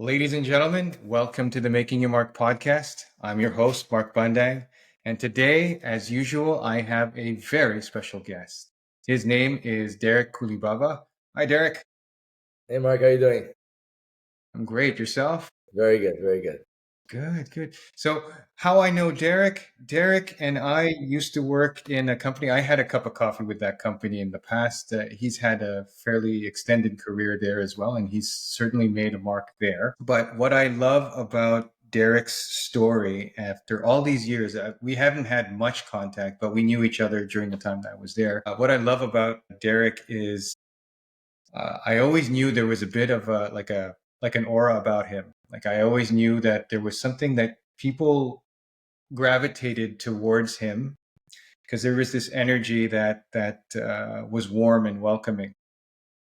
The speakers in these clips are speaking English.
Ladies and gentlemen, welcome to the Making Your Mark podcast. I'm your host, Mark Bundang, and today, as usual, I have a very special guest. His name is Derick Kulibaba. Hi, Derick. Hey Mark, how you doing? I'm great. Yourself? Very good, very good. Good, good. So, how I know Derick and I used to work in a company. I had a cup of coffee with that company in the past. He's had a fairly extended career there as well, and he's certainly made a mark there. But what I love about Derick's story after all these years, we haven't had much contact, but we knew each other during the time that I was there. What I love about Derick is I always knew there was a bit of like an aura about him. Like I always knew that there was something that people gravitated towards him because there was this energy that was warm and welcoming.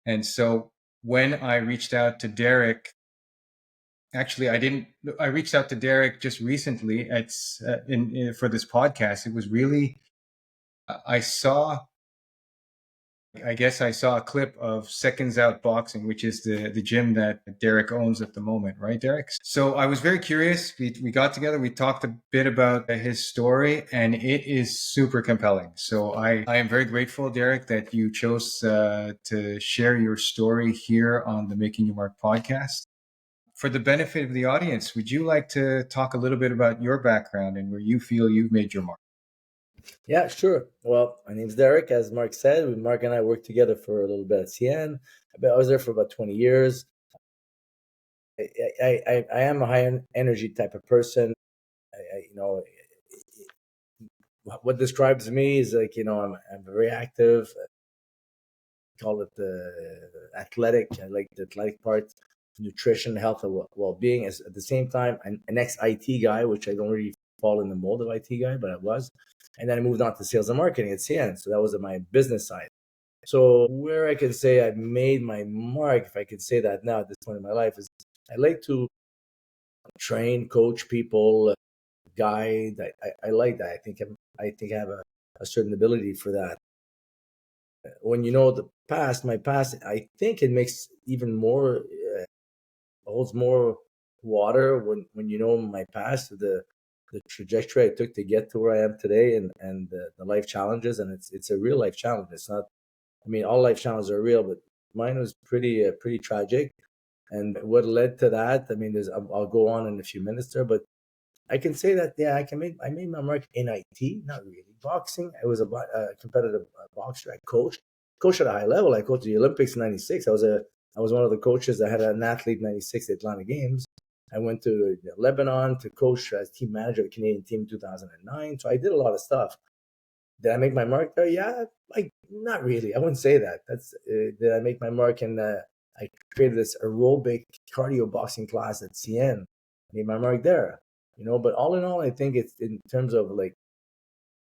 And so when I reached out to Derick, actually I didn't. I reached out to Derick just recently. It's in for this podcast. It was really I saw I guess I saw a clip of Seconds Out Boxing, which is the gym that Derick owns at the moment, right, Derick? So I was very curious. We got together, we talked a bit about his story, and it is super compelling. So I am very grateful, Derick, that you chose to share your story here on the Making Your Mark podcast. For the benefit of the audience, would you like to talk a little bit about your background and where you feel you've made your mark? Yeah, sure. Well, my name's Derick. As Mark said, Mark and I worked together for a little bit at CN. I was there for about 20 years. I am a high energy type of person. What describes me is like, I'm very active. Call it the athletic. I like the athletic part, nutrition, health, and well-being. As at the same time, an ex-IT guy, which I don't really fall in the mold of IT guy, but I was. And then I moved on to sales and marketing at CN. So that was my business side. So where I can say I made my mark, if I could say that now at this point in my life, is I like to train, coach people, guide. I like that. I think I have a certain ability for that. When you know my past, I think it makes even more holds more water when you know my past, the trajectory I took to get to where I am today, and the life challenges, and it's a real life challenge. It's not. I mean, all life challenges are real, but mine was pretty tragic. And what led to that? I mean, I'll go on in a few minutes there, but I can say that yeah, I made my mark in IT, not really boxing. I was a competitive boxer. I coached at a high level. I coached the Olympics in '96. I was one of the coaches that had an athlete in '96 at Atlanta Games. I went to Lebanon to coach as team manager of the Canadian team in 2009. So I did a lot of stuff. Did I make my mark there? Yeah, like not really. I wouldn't say that. Did I make my mark in? I created this aerobic cardio boxing class at CN. Made my mark there, But all in all, I think it's in terms of like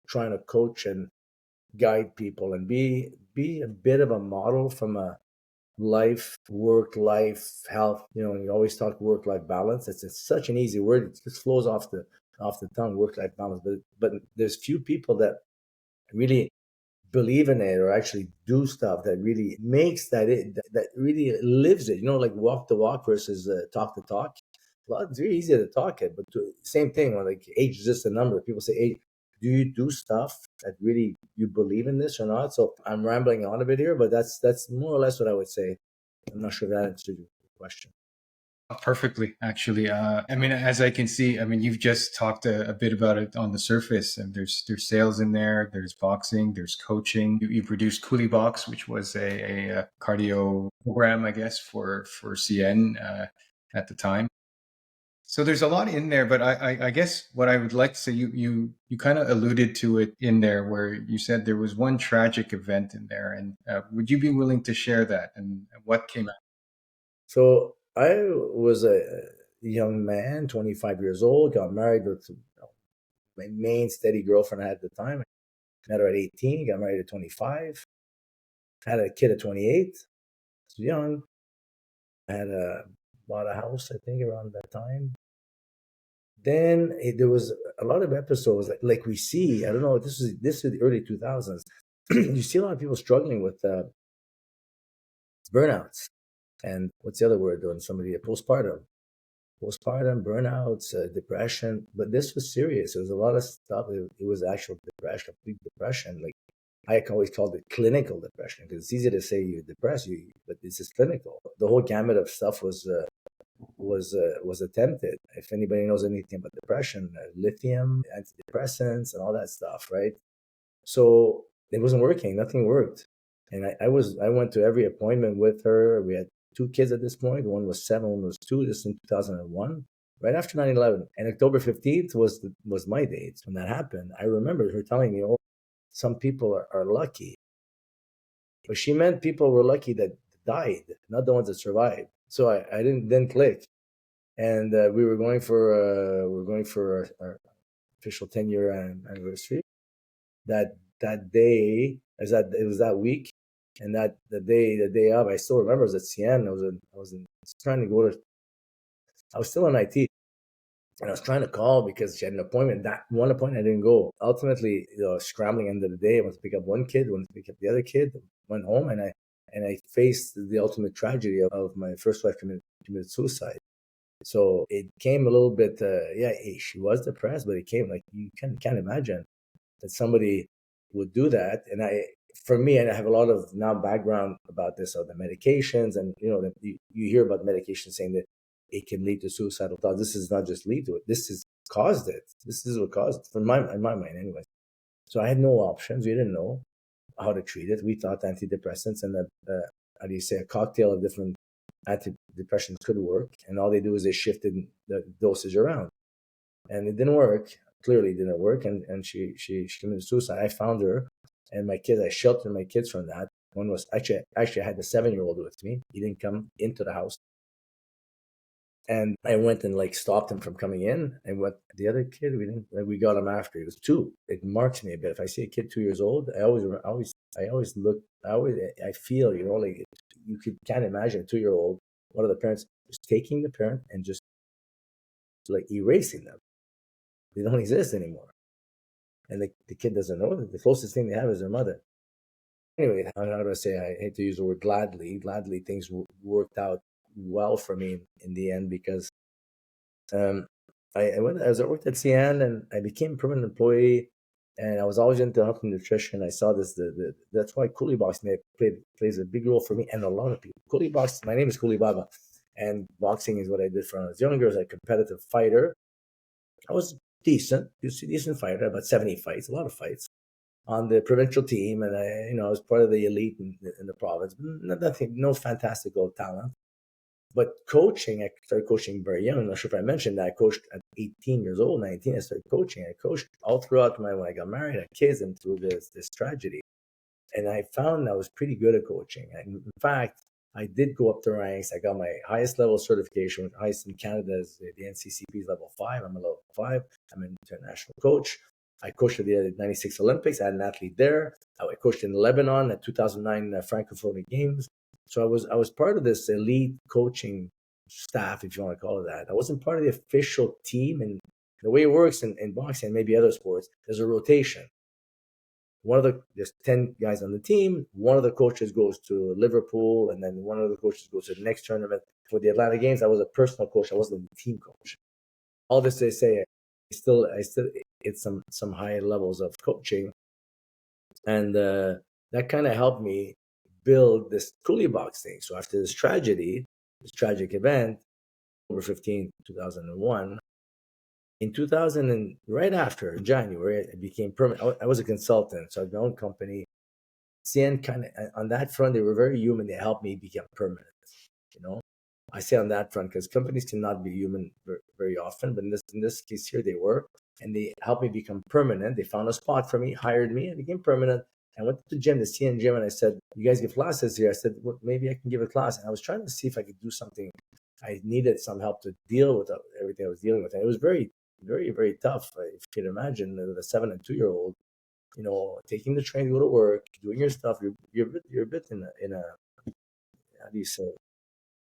trying to coach and guide people and be a bit of a model from a work life, health. You always talk work life balance. It's such an easy word. It just flows off the tongue, work life balance. But there's few people that really believe in it or actually do stuff that really makes that really lives it. Like walk the walk versus talk the talk. Well, it's very easy to talk it, but same thing. Like age is just a number. People say, "Hey, do you do stuff that really you believe in this or not?" So I'm rambling on a bit here, but that's more or less what I would say. I'm not sure if that answered your question. Perfectly, actually. I mean, as I can see, I mean, you've just talked a bit about it on the surface, and there's sales in there, there's boxing, there's coaching. You produced Kuli Box, which was a cardio program, I guess, for CN at the time. So there's a lot in there, but I guess what I would like to say, you kind of alluded to it in there, where you said there was one tragic event in there, and would you be willing to share that and what came out? So I was a young man, 25 years old, got married with my main steady girlfriend I had at the time. I met her at 18, got married at 25, had a kid at 28. I was young. I had bought a house, I think, around that time. Then there was a lot of episodes like we see. I don't know. This is the early 2000s. You see a lot of people struggling with burnouts, and what's the other word? When somebody postpartum. postpartum, burnouts, depression. But this was serious. It was a lot of stuff. It was actual depression, complete depression. Like I always called it clinical depression because it's easy to say you're depressed, but this is clinical. The whole gamut of stuff was attempted. If anybody knows anything about depression, lithium, antidepressants, and all that stuff, right? So it wasn't working. Nothing worked. And I went to every appointment with her. We had two kids at this point. One was 7, one was 2. This in 2001, right after 9/11. And October 15th was my date when that happened. I remember her telling me, "Oh, some people are lucky," but she meant people were lucky that died, not the ones that survived. So I didn't then click. And we were going for our official 10-year anniversary. That day is that it was that week, and that the day of, I still remember. I was at CN. I was trying to go to. I was still in IT, and I was trying to call because she had an appointment. That one appointment I didn't go. Ultimately, scrambling end of the day. I went to pick up one kid, went to pick up the other kid. Went home, and I faced the ultimate tragedy of my first wife committed suicide. So it came a little bit. Yeah, she was depressed, but it came like you can't imagine that somebody would do that. And for me, and I have a lot of now background about this, of the medications, and that you hear about medications saying that it can lead to suicidal thoughts. This is not just lead to it. This is caused it. This is what caused it, in my mind, anyway. So I had no options. We didn't know how to treat it. We thought antidepressants and how do you say, a cocktail of different antidepressants could work, and all they do is they shifted the dosage around, and it didn't work. Clearly, it didn't work, and she committed suicide. I found her, and my kids. I sheltered my kids from that. One was actually I had the 7-year-old with me. He didn't come into the house, and I went and like stopped him from coming in. And what the other kid, we got him after. He was 2. It marks me a bit. If I see a kid 2 years old, I always look. I feel like you can't imagine a 2-year-old. One of the parents just taking the parent and just like erasing them. They don't exist anymore. And the kid doesn't know that the closest thing they have is their mother. Anyway, how do I say? I hate to use the word gladly. Gladly, things worked out well for me in the end because I worked at CN and I became a permanent employee, and I was always into health and nutrition. I saw this. That's why Kuli Box plays a big role for me and a lot of people. Kuli Box. My name is Kulibaba, and boxing is what I did when I was younger. As a competitive fighter, I was decent fighter, about 70 fights, a lot of fights on the provincial team, and I was part of the elite in the province. Nothing, no fantastical talent, but coaching. I started coaching very young. I'm not sure if I mentioned that I coached at 18 years old, 19. I started coaching. I coached all throughout when I got married, had kids, and through this tragedy. And I found I was pretty good at coaching. And in fact, I did go up the ranks. I got my highest level certification, highest in Canada is the NCCP's level 5. I'm a level 5. I'm an international coach. I coached at the 96 Olympics. I had an athlete there. I coached in Lebanon at 2009 Francophone Games. So I was part of this elite coaching staff, if you want to call it that. I wasn't part of the official team. And the way it works in boxing and maybe other sports, there's a rotation. There's 10 guys on the team. One of the coaches goes to Liverpool, and then one of the coaches goes to the next tournament. For the Atlanta Games, I was a personal coach. I wasn't the team coach. All this to say, I still it's some high levels of coaching, and that kind of helped me build this Kuli Box thing. So after this tragic event, October 15, 2001. In 2000 and right after January, I became permanent. I was a consultant, so I had my own company. CN kind of on that front, they were very human. They helped me become permanent. I say on that front because companies cannot be human very often, but in this case here, they were, and they helped me become permanent. They found a spot for me, hired me, I became permanent. I went to the gym, the CN gym, and I said, "You guys give classes here?" I said, "Well, maybe I can give a class." And I was trying to see if I could do something. I needed some help to deal with everything I was dealing with, and it was very, very, very tough. If you can imagine, the 7 and 2-year-old, taking the train to go to work, doing your stuff, you're a bit in a how do you say,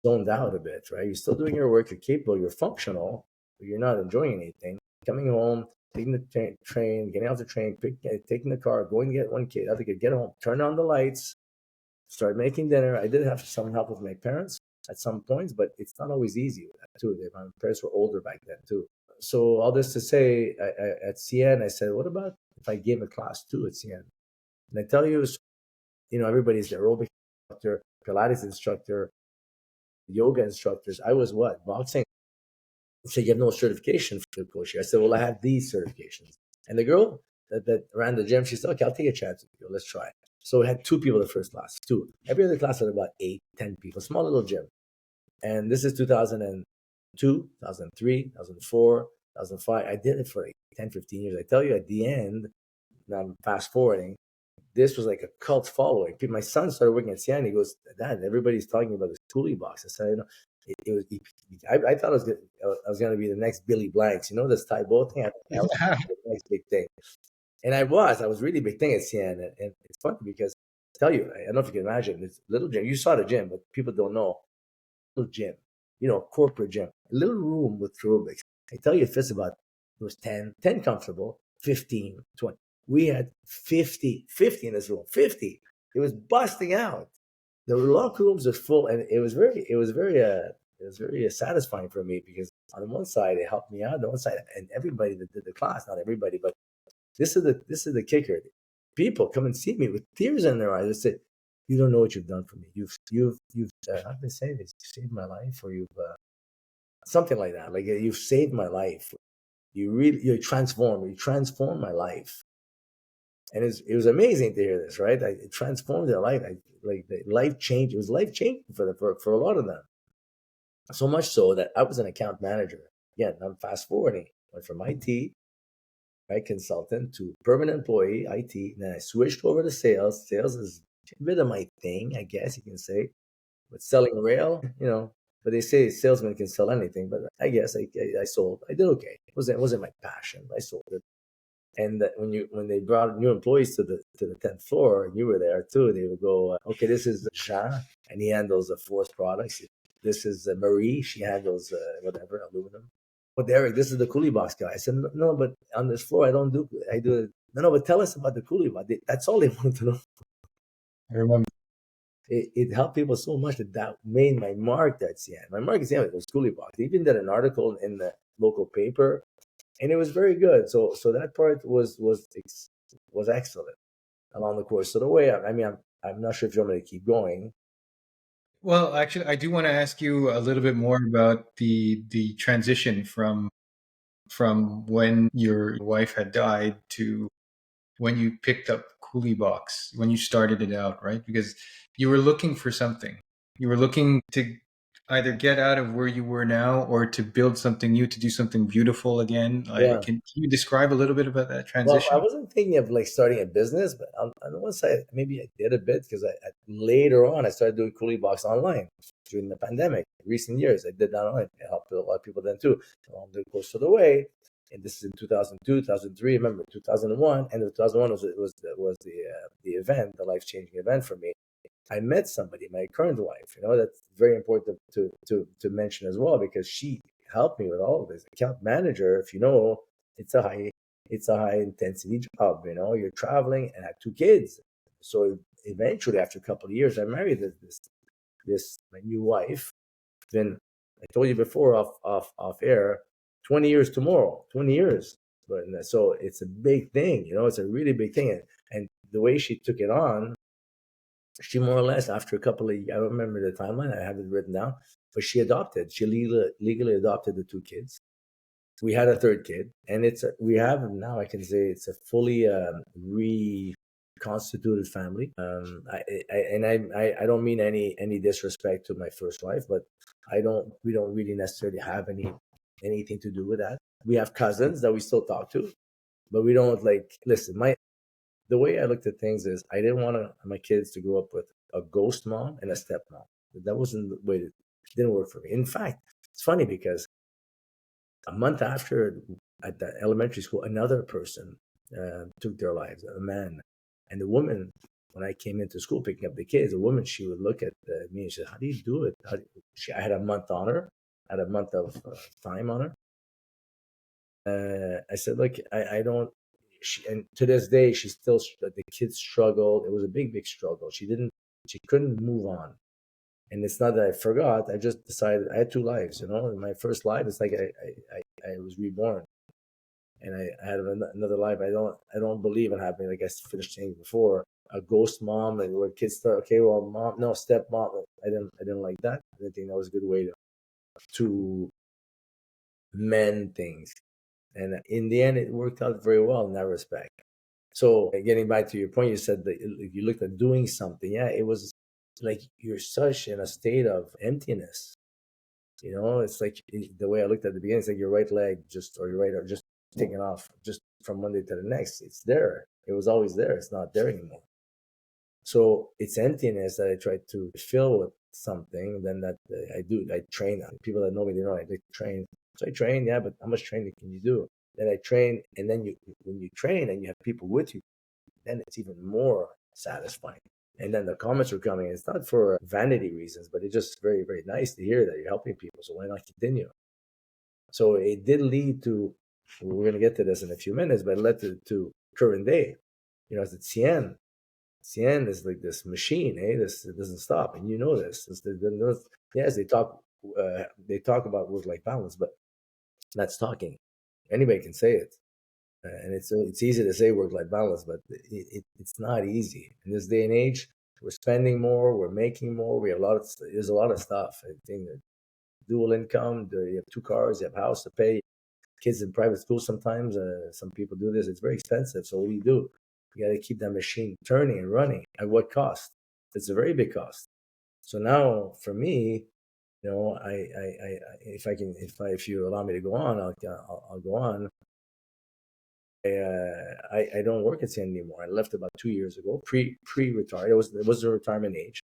zoned out a bit, right? You're still doing your work, you're capable, you're functional, but you're not enjoying anything. Coming home, taking the train, getting off the train, taking the car, going to get one kid, other kid, get home, turn on the lights, start making dinner. I did have some help with my parents. at some points, but it's not always easy with that too. My parents were older back then too. So all this to say, at CN, I said, what about if I gave a class too at CN? And I tell you, everybody's the aerobic instructor, Pilates instructor, yoga instructors. I was what? Boxing. So you have no certification for the coach here. I said, well, I have these certifications. And the girl that ran the gym, she said, okay, I'll take a chance with you. Let's try. So we had two people the first class, two. Every other class had about 8, 10 people, small little gym. And this is 2002, 2003, 2004, 2005. I did it for like 10, 15 years. I tell you, at the end, now I'm fast forwarding, this was like a cult following. My son started working at CN. He goes, Dad, everybody's talking about this Kuli Box. I said, it was. I thought I was going to be the next Billy Blanks. This Thai boat thing. I was the next big thing, and I was really big thing at CN. And it's funny because I tell you, I don't know if you can imagine this little gym. You saw the gym, but people don't know. Little gym, corporate gym, a little room with aerobics. I tell you, it fits about, it was 10 comfortable, 15, 20. We had 50 in this room, 50. It was busting out. The locker rooms are full, and it was very satisfying for me because on one side it helped me out, on the one side, and everybody that did the class, not everybody, but this is the kicker. People come and see me with tears in their eyes. They say, "You don't know what you've done for me. You've how do they say this? You saved my life, or you've something like that. Like you've saved my life. You transformed my life." And it was amazing to hear this, right? It transformed their life. Like the life change. It was life changing for a lot of them. So much so that I was an account manager. Again, I'm fast forwarding. Went from IT, right, consultant to permanent employee, IT. And then I switched over to sales. Sales is a bit of my thing, I guess you can say. But selling rail. But they say salesmen can sell anything. But I guess I sold. I did okay. It wasn't my passion. I sold it. And when they brought new employees to the 10th floor, and you were there too, they would go, okay, this is Jean, and he handles the forest products. This is Marie, she handles whatever aluminum. But Derick, this is the Kuli Box guy. I said, no, but on this floor, I do it. No, but tell us about the Kuli Box. That's all they wanted to know. I remember. It helped people so much that made my mark that CN. My mark is CN was Kuli Box. They even did an article in the local paper, and it was very good. So that part was excellent along the course of the way. I mean, I'm not sure if you want me to keep going. Well, actually, I do want to ask you a little bit more about the transition from when your wife had died to when you picked up Kuli Box, when you started it out, right? Because you were looking for something. You were looking to either get out of where you were now or to build something new, to do something beautiful again. Yeah. Can you describe a little bit about that Well, I transition? wasn't thinking of like starting a business, but on the one side, maybe I did a bit because later on I started doing Kuli Box online during the pandemic. Recent years, I did that online. I helped a lot of people then too along the course of the way. And this is in 2002, 2003. Remember, 2001, and 2001 was the event, the life changing event for me. I met somebody, my current wife. That's very important to mention as well because she helped me with all of this. Account manager, if you know, it's a high it's a high intensity job. You're traveling and I have two kids. So eventually, after a couple of years, I married this my new wife. Then I told you before off air, 20 years tomorrow, 20 years. But so it's a big thing. It's a really big thing. And the way she took it on, she more or less after a couple of, I don't remember the timeline, I have it written down, but she legally adopted the two kids. We had a third kid, and we have now, I can say it's a fully reconstituted family. I don't mean any disrespect to my first wife, but we don't really necessarily have anything to do with that. We have cousins that we still talk to, but we don't like listen. The way I looked at things is I didn't want my kids to grow up with a ghost mom and a stepmom. That wasn't the way. It didn't work for me. In fact, it's funny because a month after, at the elementary school, another person took their lives, a man. And the woman, when I came into school picking up the kids, the woman, she would look at me and she said, "How do you do it?" I had a month on her, I had a month of time on her. I said, "Look, I don't." And to this day, the kids struggled. It was a big, big struggle. She couldn't move on. And it's not that I forgot. I just decided I had two lives. In my first life, it's like I was reborn, and I had another life. I don't believe in having, like I finished saying before, a ghost mom, and where kids start. Okay, well, mom, no, step mom. I didn't like that. I didn't think that was a good way to mend things. And in the end, it worked out very well in that respect. So getting back to your point, you said that if you looked at doing something, yeah, it was like you're such in a state of emptiness. It's like the way I looked at the beginning, it's like your right leg just, or your right arm just taking off just from one day to the next. It's there. It was always there. It's not there anymore. So it's emptiness that I try to fill with something. Then that I do. I train. People that know me, they know I like to train. So I train, yeah, but how much training can you do? Then I train, and then when you train and you have people with you, then it's even more satisfying. And then the comments are coming. It's not for vanity reasons, but it's just very, very nice to hear that you're helping people. So why not continue? So it did lead to, we're going to get to this in a few minutes, but it led to current day. As at CN. CN is like this machine, This, it doesn't stop, and you know this. Yes, they talk about work-life balance, but that's talking. Anybody can say it, and it's easy to say work-life balance, but it's not easy in this day and age. We're spending more, we're making more. There's a lot of stuff. I think that dual income. You have two cars, you have a house to pay. Kids in private school sometimes. Some people do this. It's very expensive. So what do? You got to keep that machine turning and running. At what cost? It's a very big cost. So now for me, if you allow me to go on, I'll go on. I don't work at CN anymore. I left about 2 years ago, pre-retired. It was the retirement age.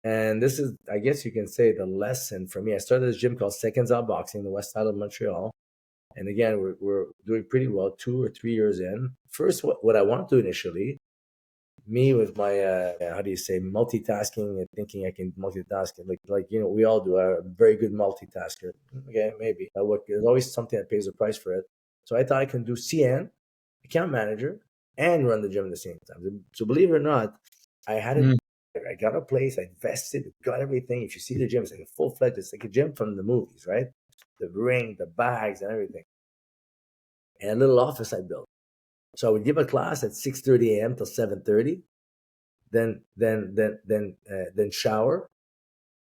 And this is, I guess you can say, the lesson for me. I started this gym called Seconds Out Boxing in the west side of Montreal. And again, we're doing pretty well 2 or 3 years in. First, what I wanted to initially, me with my, how do you say, multitasking and thinking I can multitask. We all do. I'm a very good multitasker. Okay, maybe. There's always something that pays the price for it. So I thought I can do CN, account manager, and run the gym at the same time. So believe it or not, I had it. Mm. I got a place, I invested, got everything. If you see the gym, it's like a full-fledged, it's like a gym from the movies, right? The ring, the bags, and everything. And a little office I built. So I would give a class at 6:30 a.m. till 7:30, then shower,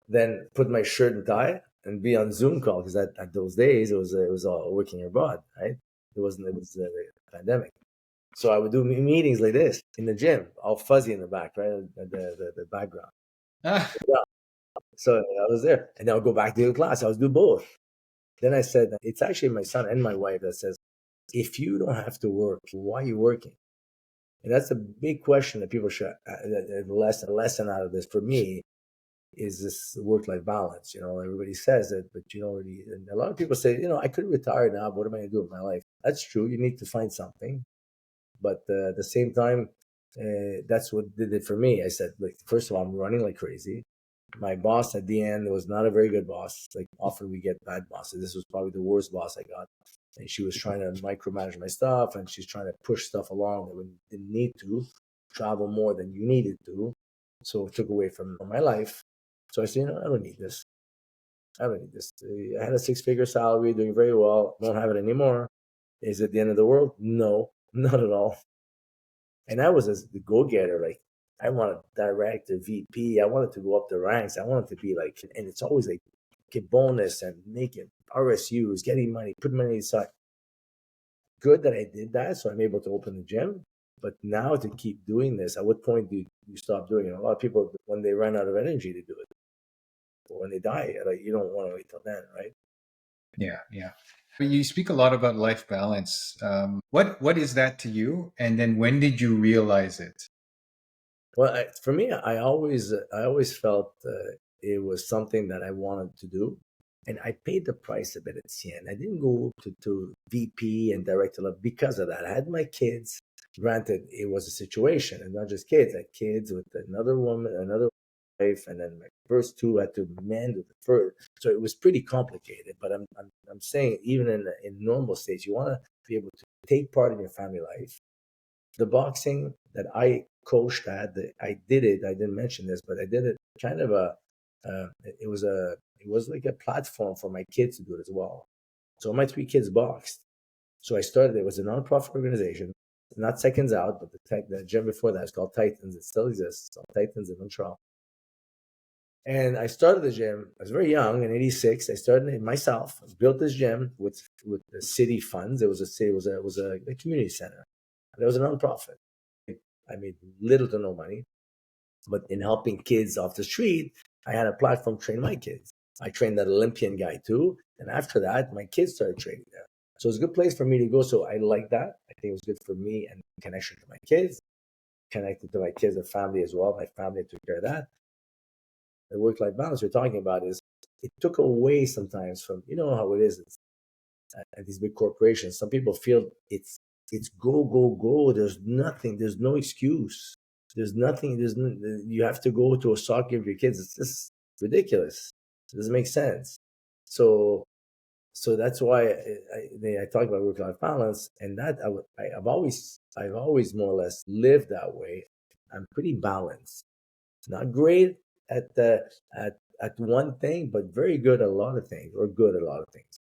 then put my shirt and tie and be on Zoom call, because at those days it was all working abroad, right? It was the pandemic. So I would do meetings like this in the gym, all fuzzy in the back, right? The background. Ah, So I was there, and then I'll go back to the class. I was do both. Then I said, it's actually my son and my wife that says, if you don't have to work, why are you working? And that's a big question that people should, lesson out of this for me is this work-life balance. Everybody says it, but and a lot of people say, I could retire now, but what am I going to do with my life? That's true. You need to find something. But at the same time, that's what did it for me. I said, like, first of all, I'm running like crazy. My boss at the end was not a very good boss. Like, often we get bad bosses. This was probably the worst boss I got. And she was trying to micromanage my stuff, and she's trying to push stuff along that we didn't need to, travel more than you needed to. So it took away from my life. So I said, I don't need this. I don't need this. I had a six-figure salary, doing very well. Don't have it anymore. Is it the end of the world? No, not at all. And I was the go-getter. Like, I wanted director, VP. I wanted to go up the ranks. I wanted to be like, and it's always like, get bonus and making RSUs, getting money, put money aside. Good that I did that, so I'm able to open the gym. But now to keep doing this, at what point do you stop doing it? A lot of people, when they run out of energy to do it, or when they die, like, you don't want to wait till then, right? yeah, yeah. You speak a lot about life balance. What is that to you? And then when did you realize it? Well, for me, I always felt it was something that I wanted to do, and I paid the price a bit at CN. I didn't go to VP and director level because of that. I had my kids. Granted, it was a situation, and not just kids. I had kids with another woman, another wife, and then my first two had to mend with the first. So it was pretty complicated. But I'm saying, even in normal states, you want to be able to take part in your family life. The boxing that I coached at, I did it. I didn't mention this, but I did it kind of It was like a platform for my kids to do it as well. So my three kids boxed. So I started. It was a nonprofit organization, not Seconds Out, but the gym before that is called Titans. It still exists. It's called Titans in Montreal. And I started the gym. I was very young in '86. I started it myself. Built this gym with the city funds. It was a community center. It was a nonprofit. I made little to no money, but in helping kids off the street, I had a platform to train my kids. I trained that Olympian guy too, and after that, my kids started training there. So it's a good place for me to go. So I like that. I think it was good for me and connection to my kids, connected to my kids and family as well. My family took care of that. The work-life balance we're talking about is it took away sometimes from how it is at these big corporations. Some people feel it's go go go. There's nothing. There's no excuse. There's nothing. You have to go to a soccer game for your kids. It's just ridiculous. It doesn't make sense. So that's why I talk about work-life balance, and that I've always more or less lived that way. I'm pretty balanced. Not great at the at one thing, but very good at a lot of things, or good at a lot of things.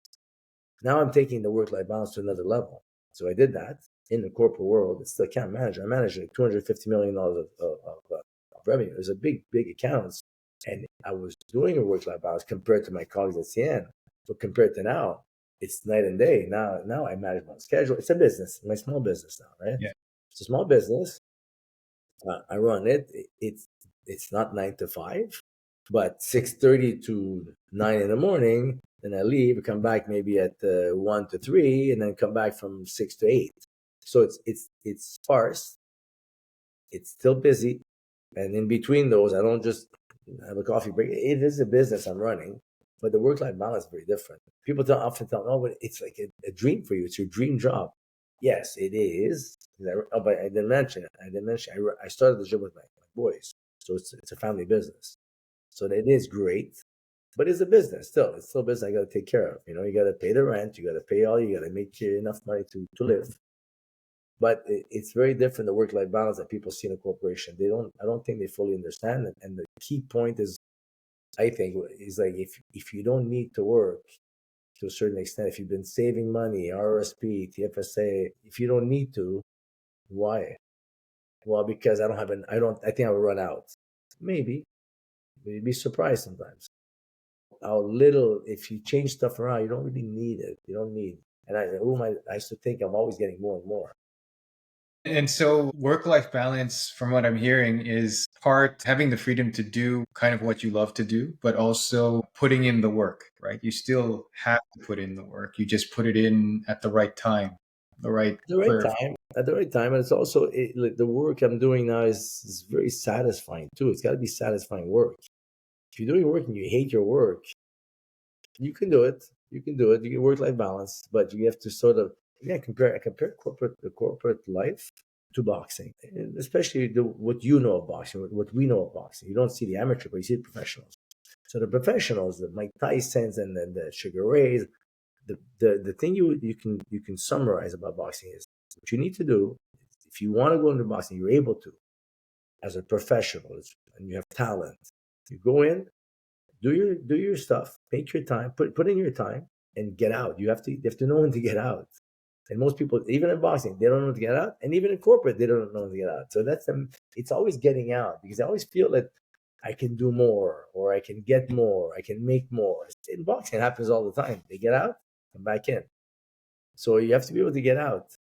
Now I'm taking the work-life balance to another level. So I did that in the corporate world. It's still account manager. I managed like $250 million of revenue. It was a big accounts, and I was doing a work-life balance compared to my colleagues at CN. But compared to now, it's night and day. Now I manage my schedule. It's a business, my small business now, right? Yeah. It's a small business. I run it. It's not 9 to 5, but 6:30 to 9 in the morning. Then I leave, come back maybe at 1 to 3, and then come back from 6 to 8. So it's sparse. It's still busy, and in between those, I don't just have a coffee break. It is a business I'm running, but the work-life balance is very different. People often tell me, "Oh, but it's like a dream for you. It's your dream job." Yes, it is. But I didn't mention it. I started the gym with my boys, so it's a family business. So it is great, but it's a business still. It's still a business I got to take care of. You got to pay the rent. You got to pay you got to make enough money to live. But it's very different, the work-life balance that people see in a corporation. I don't think they fully understand it. And the key point is, I think, is like if you don't need to work to a certain extent, if you've been saving money, RSP, TFSA, if you don't need to, why? Well, because I think I will run out. Maybe. You'd be surprised sometimes how little, if you change stuff around, you don't really need it. You don't need. And I used to think I'm always getting more and more. And so work-life balance, from what I'm hearing, is part having the freedom to do kind of what you love to do, but also putting in the work, right? You still have to put in the work. You just put it in at the right time, the right The right curve. time, at the right time, and it's also like the work I'm doing now is very satisfying too. It's got to be satisfying work. If you're doing work and you hate your work, you can do it. You can do it. You can work-life balance, but you have to sort of compare corporate life to boxing, and especially what you know of boxing, what we know of boxing. You don't see the amateur, but you see the professionals. So the professionals, the Mike Tysons and then the Sugar Rays, the thing you can summarize about boxing is what you need to do if you want to go into boxing, you're able to as a professional and you have talent. You go in, do your stuff, make your time, put in your time, and get out. You have to know when to get out. And most people, even in boxing, they don't know when to get out, and even in corporate, they don't know when to get out. So that's them. It's always getting out because I always feel that I can do more, or I can get more, I can make more. In boxing, it happens all the time. They get out, come back in. So you have to be able to get out.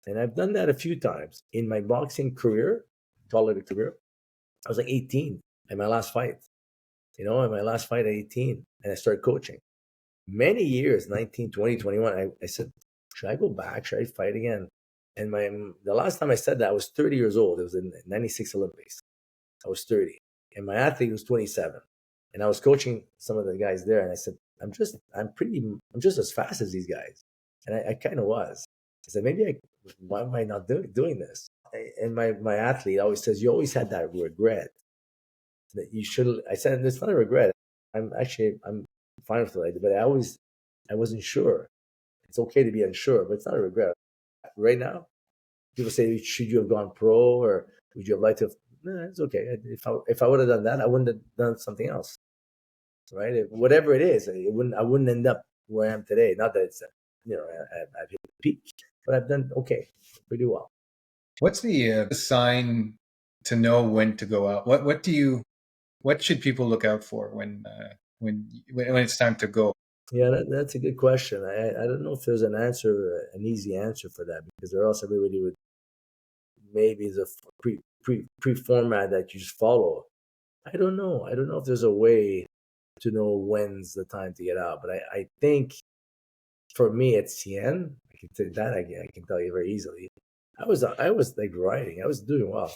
And I've done that a few times in my boxing career, call it a career. I was like 18 in my last fight, in my last fight at 18, and I started coaching. Many years, 19, 20, 21, I said, should I go back? Should I fight again? And the last time I said that, I was 30 years old. It was in the 96 Olympics. I was 30. And my athlete was 27. And I was coaching some of the guys there. And I said, I'm just as fast as these guys. And I kind of was. I said, why am I not doing this? And my athlete always says, you always had that regret that you should. I said, it's not a regret. I'm fine with it. But I wasn't sure. It's okay to be unsure, but it's not a regret. Right now, people say, should you have gone pro or would you have liked to have No, it's okay. If I would have done that, I wouldn't have done something else, right? Whatever it is, I wouldn't end up where I am today. Not that it's I've hit the peak, but I've done okay, pretty well. What's the sign to know when to go out? What should people look out for when it's time to go? Yeah, that's a good question. I don't know if there's an easy answer for that, because or else everybody would, maybe the pre format that you just follow. I don't know. I don't know if there's a way to know when's the time to get out. But I think for me at CN, I can tell that I can tell you very easily. I was like writing. I was doing well.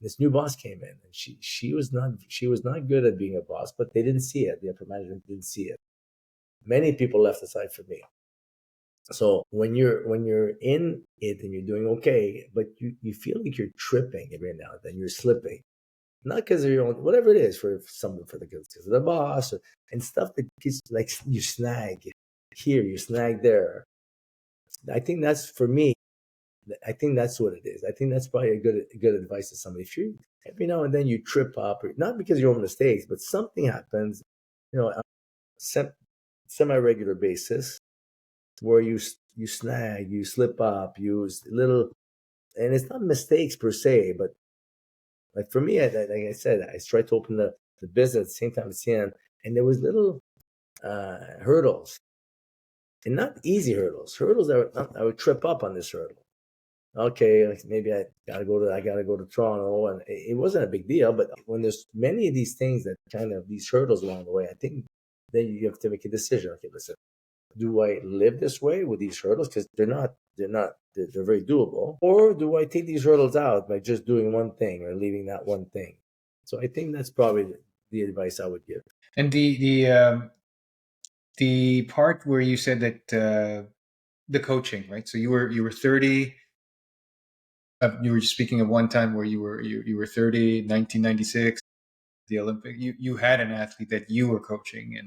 This new boss came in, and she was not good at being a boss, but they didn't see it. The upper management didn't see it. Many people left aside from me. So when you're in it and you're doing okay, but you feel like you're tripping every now and then, you're slipping, not because of your own, whatever it is, for someone, for the because of the boss, and stuff that gets like, you snag here, you snag there. I think that's for me. I think that's what it is. I think that's probably a good advice to somebody. If you every now and then you trip up, or not because of your own mistakes, but something happens, on a semi regular basis, where you snag, you slip up, you little, and it's not mistakes per se, but like for me, like I said, I tried to open the business at the same time as CN, and there was little hurdles, and not easy hurdles that I would trip up on this hurdle. Okay, like maybe I gotta go to Toronto, and it wasn't a big deal. But when there's many of these things, that kind of these hurdles along the way, I think then you have to make a decision. Okay, listen, do I live this way with these hurdles, because they're very doable, or do I take these hurdles out by just doing one thing or leaving that one thing? So I think that's probably the advice I would give. And the part where you said that the coaching, right? So you were 30. You were speaking of one time where you were 30, 1996, the Olympic. You had an athlete that you were coaching,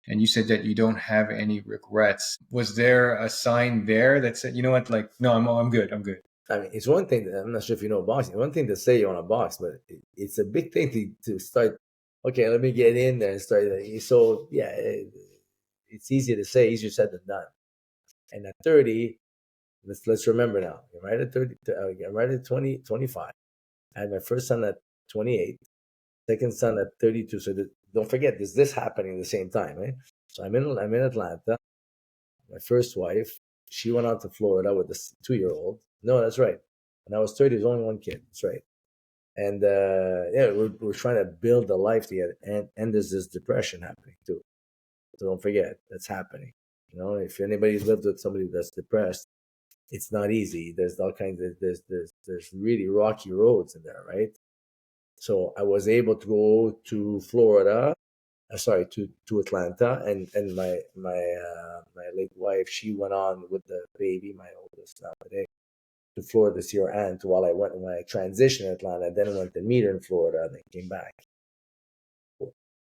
and you said that you don't have any regrets. Was there a sign there that said, you know what, like, no, I'm good, I'm good? I mean, it's one thing I'm not sure if you know boxing. One thing to say you want to box, but it's a big thing to start. Okay, let me get in there and start. So yeah, it's easier to say, easier said than done. And at 30, let's remember now. I'm right at 30. I'm right at 25. I had my first son at 28, second son at 32. So don't forget, there's this happening at the same time, right? So I'm in Atlanta. My first wife, she went out to Florida with this 2-year-old. No, that's right. When I was 30, there's only one kid. That's right. And yeah, we're trying to build a life together, and there's this depression happening too. So don't forget, that's happening. If anybody's lived with somebody that's depressed, it's not easy. There's all kinds of there's really rocky roads in there, right? So I was able to go to Florida, sorry, to Atlanta, and my late wife, she went on with the baby, my oldest now today, to Florida to see her aunt, while when I transitioned in Atlanta, and then went to meet her in Florida, and then came back.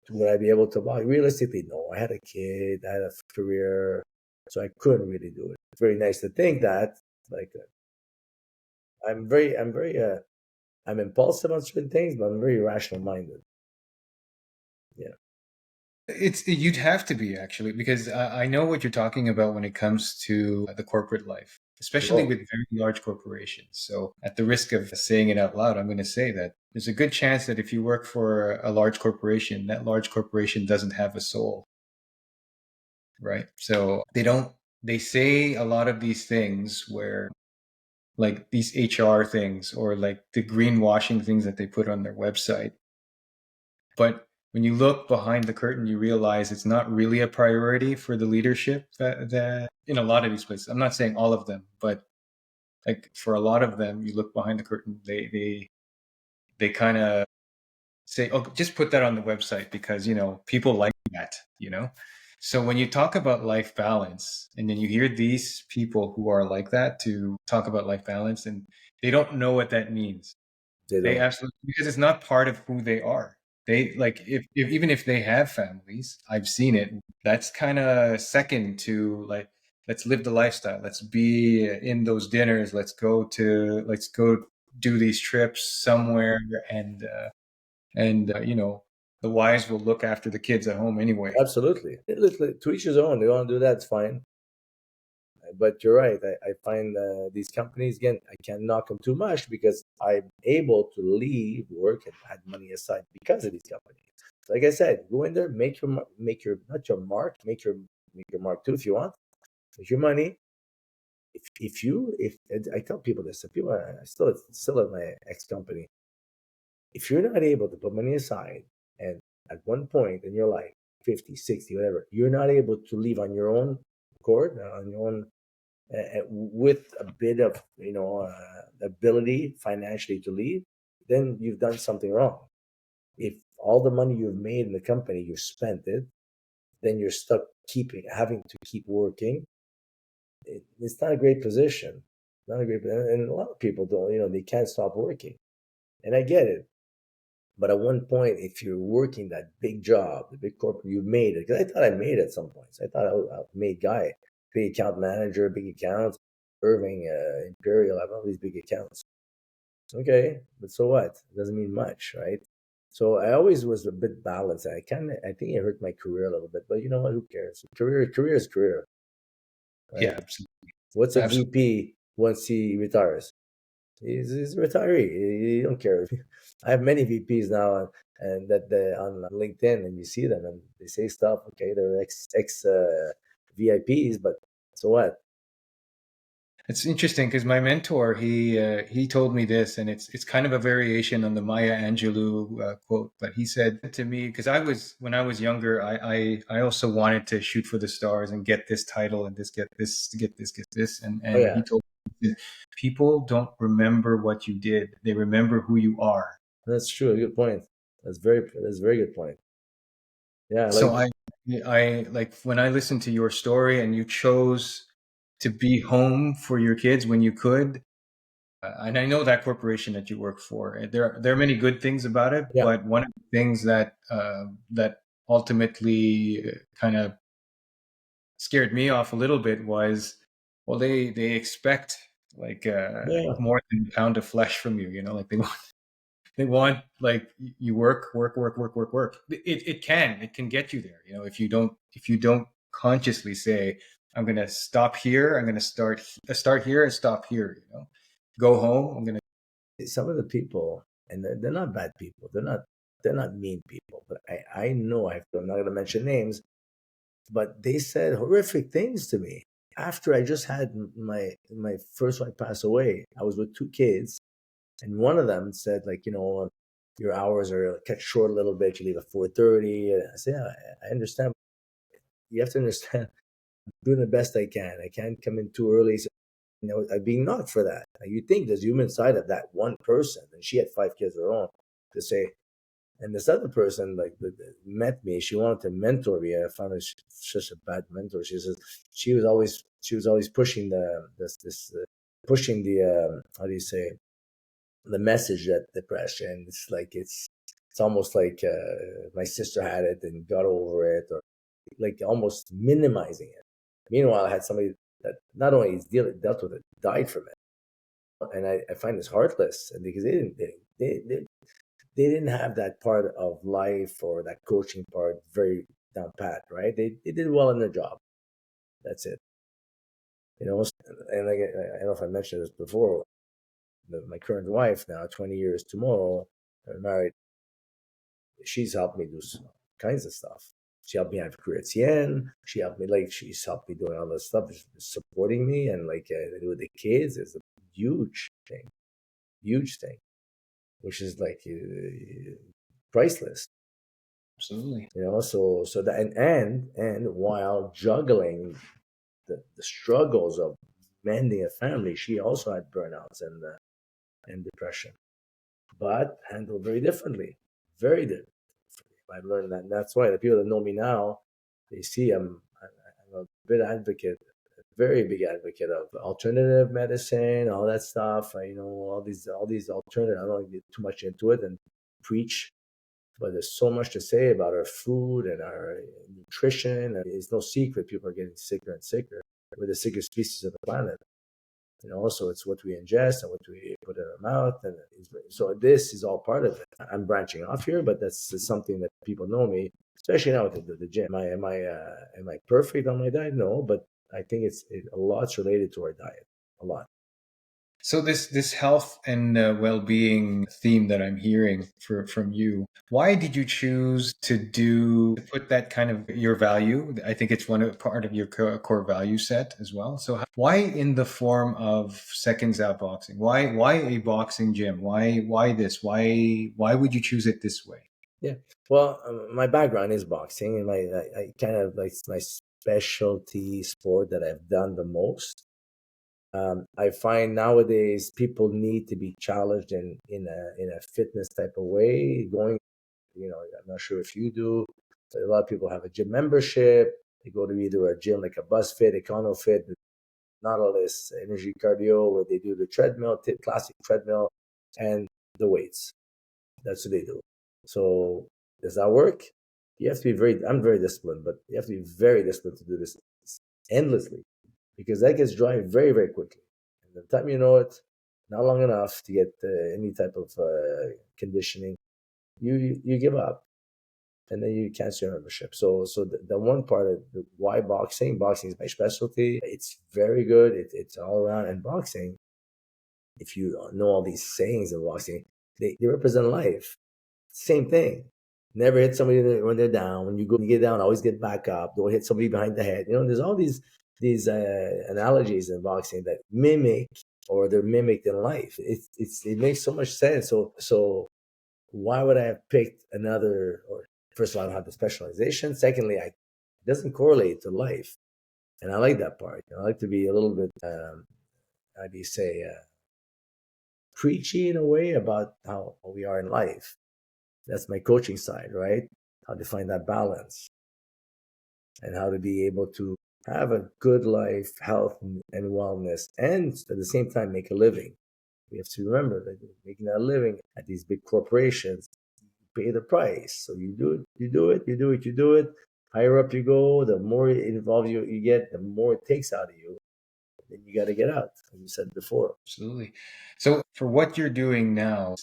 Would I be able to buy? Realistically, no. I had a kid, I had a career, so I couldn't really do it. It's very nice to think that, but I could. I'm impulsive on certain things, but I'm very rational minded. Yeah. You'd have to be, actually, because I know what you're talking about when it comes to the corporate life, especially Oh, with very large corporations. So, at the risk of saying it out loud, I'm going to say that there's a good chance that if you work for a large corporation, that large corporation doesn't have a soul, right? So they say a lot of these things where, like these HR things, or like the greenwashing things that they put on their website. But when you look behind the curtain, you realize it's not really a priority for the leadership that in a lot of these places. I'm not saying all of them, but like for a lot of them, you look behind the curtain, they kind of say, "Oh, just put that on the website because people like that." So when you talk about life balance, and then you hear these people who are like that to talk about life balance, and they don't know what that means. they They don't. absolutely, because it's not part of who they are. They like if even if they have families, I've seen it. That's kind of second to, like, let's live the lifestyle. Let's be in those dinners. Let's go do these trips somewhere, and the wives will look after the kids at home anyway. Absolutely. To each his own. They want to do that, it's fine. But you're right. I find these companies, again, I can't knock them too much because I'm able to leave work and had money aside because of these companies. So like I said, go in there, make your not your mark, make your mark too if you want. Make your money. If I tell people this, if people are still at my ex company, if you're not able to put money aside and at one point in your life, 50, 60, whatever, you're not able to leave on your own accord, on your own with a bit of ability financially to leave, then you've done something wrong. If all the money you've made in the company you've spent it, then you're stuck having to keep working. It's not a great position. Not a great, and a lot of people don't. They can't stop working, and I get it. But at one point, if you're working that big job, the big corporate, you made it. Because I thought I made it at some points. I thought I was a made guy, big account manager, big accounts, Irving, Imperial. I have all these big accounts. Okay, but so what? It doesn't mean much, right? So I always was a bit balanced. I think it hurt my career a little bit, but you know what? Who cares? Career is career, Yeah, right? absolutely. What's a Absolutely. VP once he retires? He's a retiree. He don't care. I have many VPs now, and that they on LinkedIn, and you see them, and they say stuff. Okay, they're ex VIPs, but so what? It's interesting because my mentor he told me this, and it's kind of a variation on the Maya Angelou quote. But he said to me, because when I was younger, I also wanted to shoot for the stars and get this title and get this, Oh and yeah, he told me, people don't remember what you did; they remember who you are. that's true. Good point. That's a very good point. Yeah, I So like. I like when I listened to your story and you chose to be home for your kids when you could. And I know that corporation that you work for. There are many good things about it, Yeah, but one of the things that ultimately kind of scared me off a little bit was, well, they expect like yeah. more than a pound of flesh from you. Like they want like you work. It can get you there. If you don't consciously say, I'm gonna stop here, I'm gonna start here and stop here. Go home. I'm gonna. Some of the people, and they're not bad people. They're not mean people. But I know I'm not going to mention names, but they said horrific things to me after I just had my first wife pass away. I was with two kids, and one of them said like, your hours are cut short a little bit. You leave at 4:30. And I said, yeah, I understand. You have to understand. I'm doing the best I can. I can't come in too early. So, I've been knocked for that. Now, you think there's human side of that one person, and she had five kids of her own to say. And this other person, like, met me. She wanted to mentor me. I found her such a bad mentor. She was always pushing pushing the how do you say, the message that depression. It's almost like my sister had it and got over it, or like almost minimizing it. Meanwhile, I had somebody that not only dealt with it, died from it, and I find this heartless, and because they didn't have that part of life or that coaching part very down pat, right? They did well in their job. That's it. And like, I don't know if I mentioned this before. My current wife now, 20 years tomorrow, married. She's helped me do some kinds of stuff. She helped me have Chrétien. She's helped me doing all this stuff, supporting me, and like with the kids is a huge thing, which is like priceless. Absolutely. So that, and while juggling the struggles of mending a family, she also had burnouts and depression, but handled very differently, very different. I've learned that. And that's why the people that know me now, they see I'm a big advocate, a very big advocate of alternative medicine, all that stuff. All these alternative. I don't want to get too much into it and preach, but there's so much to say about our food and our nutrition. And it's no secret people are getting sicker and sicker. We're the sickest species of the planet. So it's what we ingest and what we put in our mouth, and so this is all part of it. I'm branching off here, but that's something that people know me, especially now with the gym. Am I perfect on my diet? No, but I think a lot's related to our diet, a lot. So this health and well-being theme that I'm hearing from you, why did you choose to put that kind of your value? I think it's part of your core value set as well. So why in the form of Seconds Out Boxing? Why a boxing gym? Why this? Why would you choose it this way? Yeah. Well, my background is boxing, and I kind of like my specialty sport that I've done the most. I find nowadays people need to be challenged in a fitness type of way. I'm not sure if you do, but a lot of people have a gym membership. They go to either a gym like a BuzzFit, EconoFit, not all this energy cardio where they do the treadmill, classic treadmill, and the weights. That's what they do. So does that work? You have to be I'm very disciplined, but you have to be very disciplined to do this endlessly because that gets dry very, very quickly. And by the time you know it, not long enough to get any type of conditioning, you give up and then you cancel your membership. So the one part of why boxing is my specialty. It's very good. It's all around. And boxing, if you know all these sayings of boxing, they represent life. Same thing. Never hit somebody when they're down. When you get down, always get back up. Don't hit somebody behind the head. There's all these analogies in boxing that mimic or they're mimicked in life. It makes so much sense. So why would I have picked another? Or first of all, I don't have the specialization. Secondly, it doesn't correlate to life, and I like that part. I like to be a little bit, how do you say, preachy in a way about how we are in life. That's my coaching side, right? How to find that balance and how to be able to have a good life, health, and wellness, and at the same time make a living. We have to remember that making a living at these big corporations, you pay the price. So you do it, you do it, you do it, you do it. Higher up you go, the more involved you get, the more it takes out of you. Then you got to get out, as you said before. Absolutely. So for what you're doing now,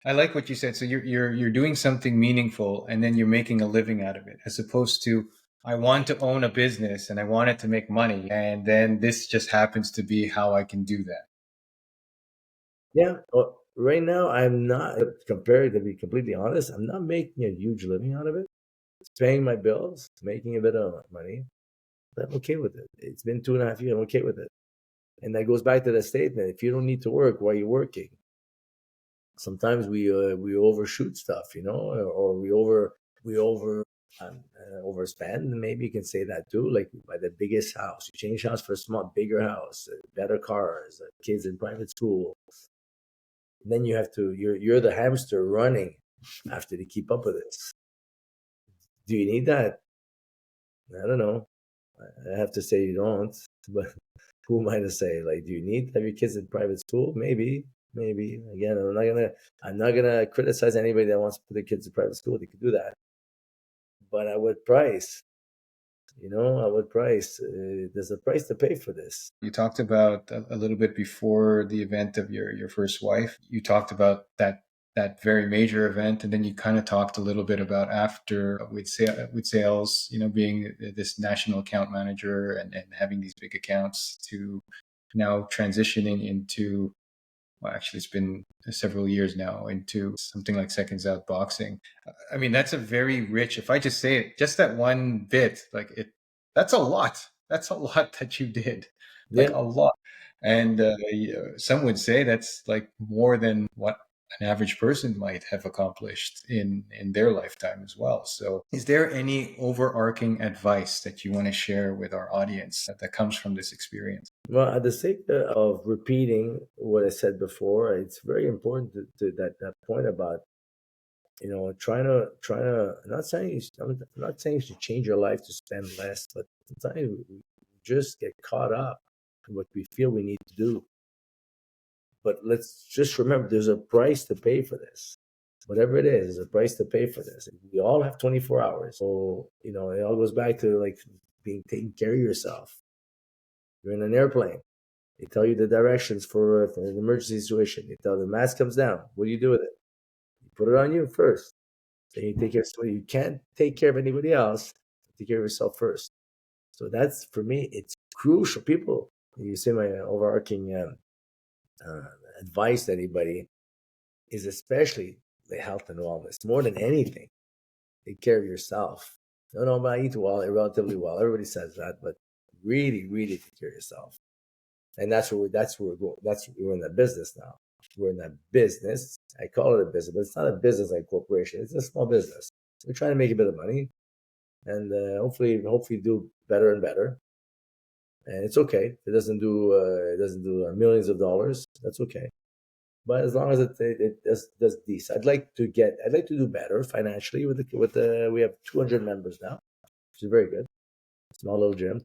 I like what you said. So you're doing something meaningful and then you're making a living out of it, as opposed to I want to own a business and I want it to make money, and then this just happens to be how I can do that. Yeah. Well, right now, I'm not, compared to be completely honest, I'm not making a huge living out of it. It's paying my bills, making a bit of money. But I'm okay with it. It's been 2.5 years. I'm okay with it. And that goes back to the statement: if you don't need to work, why are you working? Sometimes we overshoot stuff, or we overspend. Maybe you can say that too. Like by the biggest house, you change house for a small, bigger house, better cars, kids in private school. Then you have to. You're the hamster running after to keep up with this. Do you need that? I don't know. I have to say you don't, but who am I to say? Like, do you need to have your kids in private school? Maybe, maybe. Again, I'm not gonna criticize anybody that wants to put their kids in private school. They could do that, but I would price. I would price. There's a price to pay for this. You talked about a little bit before the event of your first wife. You talked about that very major event, and then you kind of talked a little bit about after with sales, being this national account manager and having these big accounts to now transitioning into, well, actually, it's been several years now, into something like Seconds Out Boxing. I mean, that's a very rich, if I just say it, just that one bit, that's a lot. That's a lot that you did, like Yeah. a lot. And some would say that's like more than what an average person might have accomplished in their lifetime as well. So, is there any overarching advice that you want to share with our audience that comes from this experience? Well, at the sake of repeating what I said before, it's very important to that point about trying to. I'm not saying you should change your life to spend less, but sometimes we just get caught up in what we feel we need to do. But let's just remember there's a price to pay for this. Whatever it is, there's a price to pay for this. We all have 24 hours. So, it all goes back to like being taking care of yourself. You're in an airplane. They tell you the directions for an emergency situation. They tell the mask comes down. What do you do with it? You put it on you first. Then you take care of somebody. You can't take care of anybody else. Take care of yourself first. So that's for me. It's crucial. People, you see my overarching uh, advice to anybody is especially the health and wellness more than anything. Take care of yourself. No, no, but I eat well, relatively well. Everybody says that, but really, really take care of yourself. And that's where we're going. We're in that business now. We're in that business. I call it a business, but it's not a business like corporation. It's a small business. We're trying to make a bit of money, and hopefully do better and better. And it's okay. It doesn't do millions of dollars. That's okay. But as long as it does decent, I'd like to do better financially with the we have 200 members now, which is very good. Small little gym,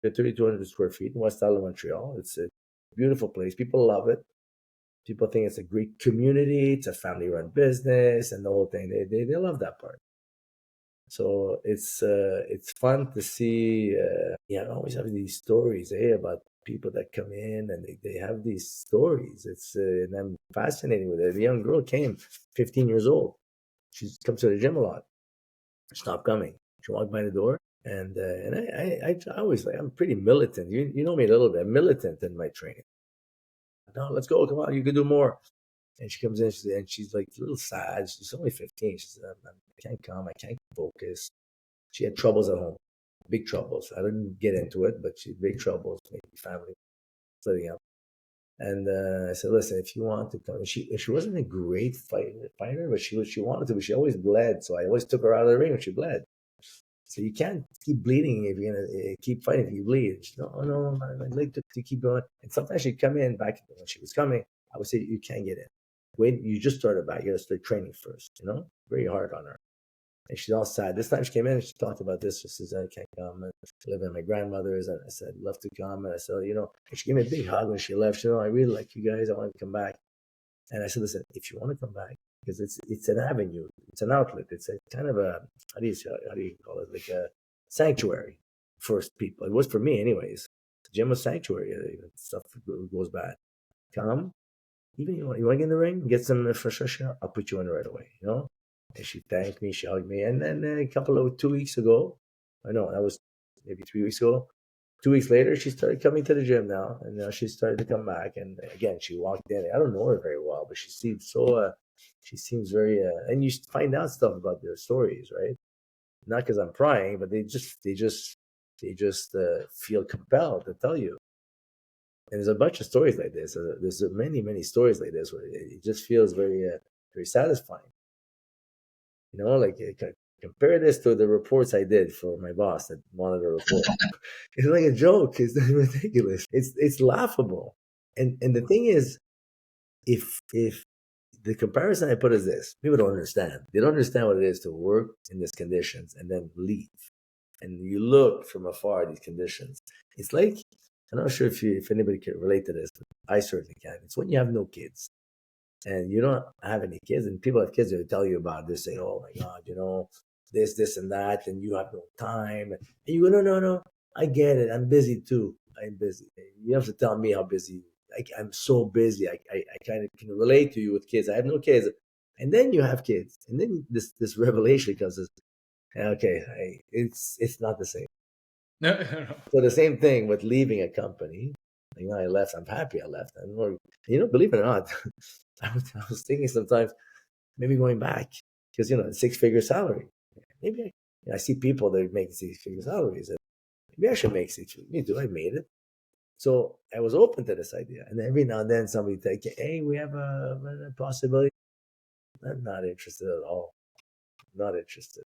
3,200 square feet in West Island, Montreal. It's a beautiful place. People love it. People think it's a great community. It's a family-run business, and the whole thing. They love that part. So it's fun to see. I always have these stories, about people that come in and they have these stories. And I'm fascinated with it. The young girl came, 15 years old. She comes to the gym a lot. Stopped coming. She walked by the door, and I always like I'm pretty militant. You know me a little bit. I'm militant in my training. No, let's go. Come on, you can do more. And she comes in and she's like a little sad. She's only 15. She said, I can't come. I can't focus. She had troubles at home, big troubles. I didn't get into it, but she had big troubles, maybe family splitting up. And I said, listen, if you want to come, she wasn't a great fighter, but she wanted to. But she always bled, so I always took her out of the ring when she bled. So you can't keep bleeding if you're gonna keep fighting if you bleed. She, no, no, I'd like to keep going. And sometimes she'd come in back when she was coming. I would say you can't get in. Wait, you just started back. You got to start training first. Very hard on her. And she's all sad. This time she came in and she talked about this. She says, I can't come. And I live at my grandmother's. And I said, love to come. And I said, and she gave me a big hug when she left. She said, I really like you guys. I want to come back. And I said, listen, if you want to come back, because it's an avenue, it's an outlet, it's a kind of a how do you call it, like a sanctuary for people. It was for me, anyways. The gym was sanctuary. Stuff goes bad. Come, even you want to get in the ring, get some fresh air. I'll put you in right away. And she thanked me, she hugged me, and then 2 weeks ago, I know that was maybe 3 weeks ago. 2 weeks later, she started coming to the gym now, and now she started to come back. And again, she walked in. I don't know her very well, but she seems so. She seems very. And you find out stuff about their stories, right? Not because I'm prying, but they just feel compelled to tell you. And there's a bunch of stories like this. There's many stories like this where it just feels very satisfying. Like compare this to the reports I did for my boss that wanted a report. It's like a joke. It's ridiculous. It's laughable. And the thing is, if the comparison I put is this, people don't understand. They don't understand what it is to work in these conditions and then leave. And you look from afar at these conditions. It's like, I'm not sure if anybody can relate to this, but I certainly can. It's when you have no kids and you don't have any kids, and people have kids that tell you about this, say, "Oh my God, this, and that," and you have no time. And you go, "No, no, no, I get it. I'm busy too. I'm busy. You have to tell me how busy. I'm so busy. I kind of can relate to you with kids. I have no kids, and then you have kids, and then this revelation comes. Okay, it's not the same. No, no, no. So the same thing with leaving a company. I left. I'm happy I left. I'm more, believe it or not, I was thinking sometimes maybe going back because six-figure salary. Maybe I see people that make six-figure salaries. And maybe I should make six-figure. Me too. I made it. So I was open to this idea. And every now and then somebody take, hey, we have a possibility. I'm not interested at all. Not interested.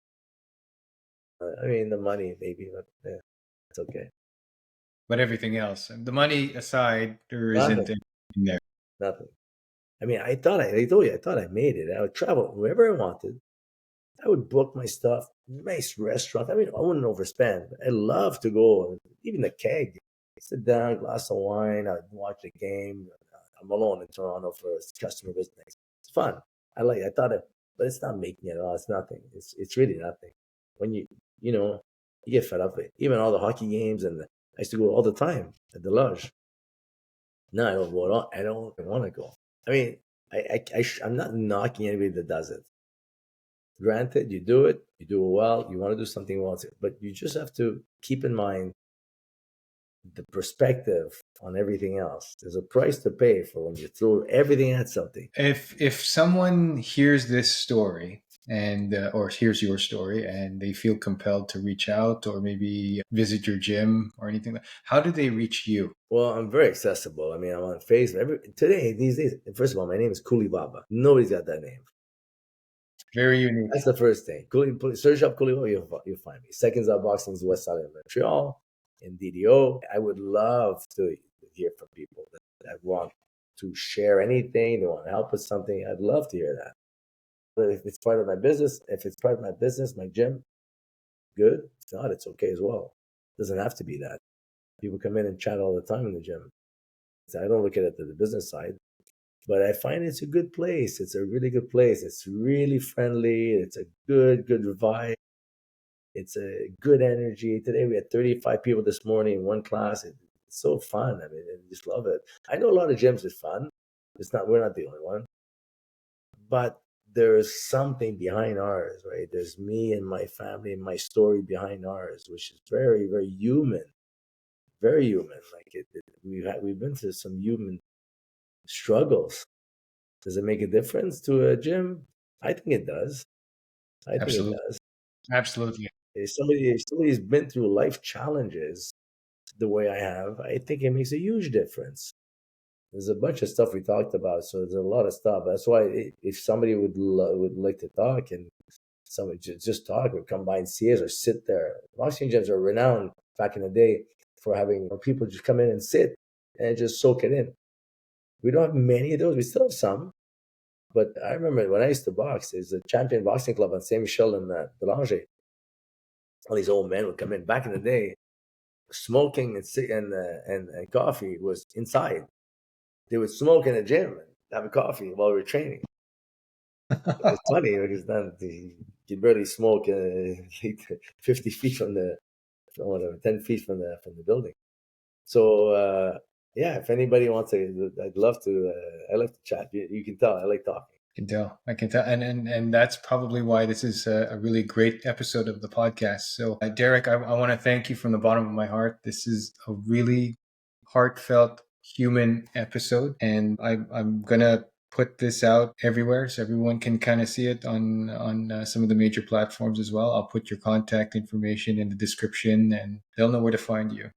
I mean, the money maybe, but yeah, it's okay. But everything else, the money aside, there isn't Nothing. anything there. Nothing. I mean, I told you, I thought I made it. I would travel wherever I wanted. I would book my stuff, nice restaurant. I mean, I wouldn't overspend. I love to go, even the keg. Sit down, glass of wine. I'd watch the game. I'm alone in Toronto for customer business. It's fun. I thought it, but it's not making it all. It's nothing. It's really nothing. When you get fed up with it. Even all the hockey games, I used to go all the time at the lodge. No, I don't. Well, I don't want to go. I mean, I'm not knocking anybody that does it. Granted, you do it, you do it well, you want to do something well, but you just have to keep in mind the perspective on everything else. There's a price to pay for when you throw everything at something. If someone hears this story and or hears your story and they feel compelled to reach out or maybe visit your gym or anything, how do they reach you? Well, I'm very accessible. I mean, I'm on Facebook. Today, these days, first of all, my name is Kuli Baba. Nobody's got that name. Very unique. That's the first thing. Search up Kuli Box, you'll find me. Seconds Out Boxing is West Side of Montreal in DDO. I would love to hear from people that want to share anything, they want to help with something. I'd love to hear that. But if it's part of my business, my gym, good. If not, it's okay as well. It doesn't have to be that. People come in and chat all the time in the gym. So I don't look at it to the business side. But I find it's a good place. It's a really good place. It's really friendly. It's a good vibe. It's a good energy. Today we had 35 people this morning in one class. It's so fun. I mean, I just love it. I know a lot of gyms is fun. We're not the only one. But there's something behind ours, right? There's me and my family and my story behind ours, which is very, very human. Very human. We've been through some human struggles. Does it make a difference to a gym? I think it does. I think it Absolutely. does. Absolutely. If somebody's been through life challenges the way I have, I think it makes a huge difference. There's a bunch of stuff we talked about, so there's a lot of stuff. That's why if somebody would like to talk and somebody just talk or come by and see us or sit there, boxing gyms are renowned back in the day for having people just come in and sit and just soak it in. We don't have many of those. We still have some, but I remember when I used to box, there's a champion boxing club on Saint Michel and Belanger. All these old men would come in. Back in the day, smoking and coffee was inside. They would smoke in the gym and have a coffee while we were training. It's funny because then you can barely smoke 50 feet from whatever, 10 feet from the building. So yeah, if anybody wants to, I'd love to. I like to chat. You can tell I like talking. I can tell. And that's probably why this is a really great episode of the podcast. So, Derick, I want to thank you from the bottom of my heart. This is a really heartfelt human episode. And I'm going to put this out everywhere so everyone can kind of see it on some of the major platforms as well. I'll put your contact information in the description and they'll know where to find you.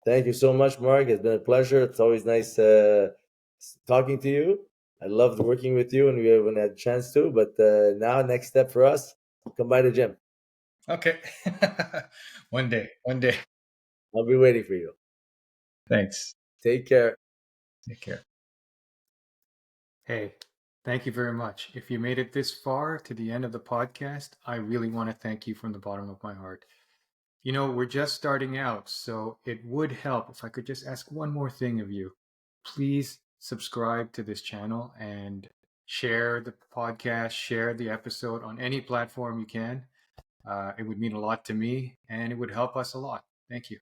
Thank you so much, Mark. It's been a pleasure. It's always nice talking to you. I loved working with you when I had a chance to. But now, next step for us, come by the gym. Okay. One day. I'll be waiting for you. Thanks. Take care. Take care. Hey, thank you very much. If you made it this far to the end of the podcast, I really want to thank you from the bottom of my heart. You know, we're just starting out, so it would help if I could just ask one more thing of you. Please subscribe to this channel and share the podcast, share the episode on any platform you can. It would mean a lot to me and it would help us a lot. Thank you.